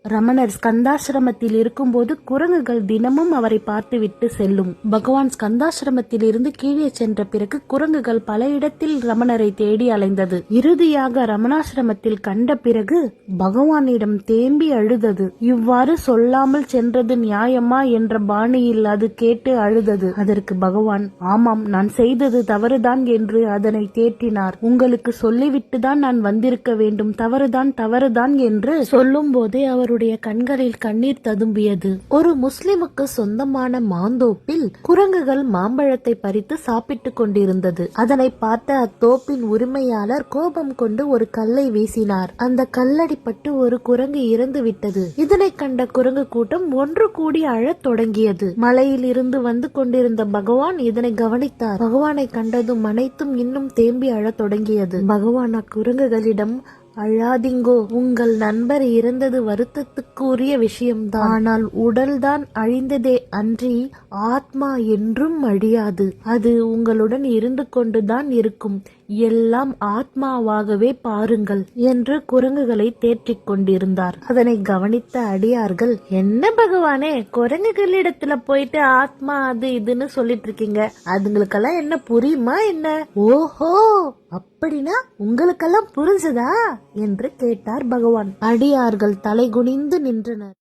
ரமணர் ஸ்கந்தாசிரமத்தில் இருக்கும்போது குரங்குகள் தினமும் அவரை பார்த்துவிட்டு செல்லும். பகவான் ஸ்கந்தாசிரமத்தில் இருந்து கீழே சென்ற பிறகு குரங்குகள் பல இடத்தில் ரமணரை தேடி அலைந்தது. இறுதியாக ரமணாசிரமத்தில் கண்ட பிறகு பகவானிடம் தேம்பி அழுதது. இவ்வாறு சொல்லாமல் சென்றது நியாயமா என்ற பாணியில் அது கேட்டு அழுதது. அதற்கு பகவான், ஆமாம், நான் செய்தது தவறுதான் என்று அதனை தேற்றினார். உங்களுக்கு சொல்லிவிட்டுதான் நான் வந்திருக்க வேண்டும், தவறுதான் என்று சொல்லும் போதே அவருடைய கண்களில் கண்ணீர் ததும்பியது. ஒரு முஸ்லிமுக்கு சொந்தமான மாந்தோப்பில் குரங்குகள் மாம்பழத்தை பறித்து சாப்பிட்டுக் கொண்டிருந்தது. அதனை பார்த்த அத்தோப்பின் உரிமையாளர் கோபம் கொண்டு ஒரு கல்லை வீசினார். அந்த கல்லடிப்பட்டு ஒரு குரங்கு இறந்து விட்டது. இதனை கண்ட குரங்கு கூட்டம் ஒன்று கூடி அழத் தொடங்கியது. மலையில் இருந்து வந்து கொண்டிருந்த பகவான் இதனை கவனித்தார். பகவானை கண்டதும் அனைத்தும் இன்னும் தேம்பி அழத் தொடங்கியது. பகவான் அக்குரங்குகளிடம், அழாதீங்கோ, உங்கள் நண்பர் இறந்தது வருத்தத்துக்குரிய விஷயம்தான். ஆனால் உடல்தான் அழிந்ததே அன்றி ஆத்மா என்றும் அழியாது. அது உங்களுடன் இருந்து கொண்டுதான் இருக்கும். எல்லாம் ஆத்மாவாகவே பாருங்கள் என்று குரங்குகளை தேற்றிக் கொண்டிருந்தார். அதனை கவனித்த அடியார்கள், என்ன பகவானே, குரங்குகளிடத்துல போயிட்டு ஆத்மா அது இதுன்னு சொல்லிட்டு இருக்கீங்க, அதுங்களுக்கெல்லாம் என்ன புரியுமா என்ன? ஓஹோ, அப்படின்னா உங்களுக்கெல்லாம் புரிஞ்சதா என்று கேட்டார் பகவான். அடியார்கள் தலைகுனிந்து நின்றனர்.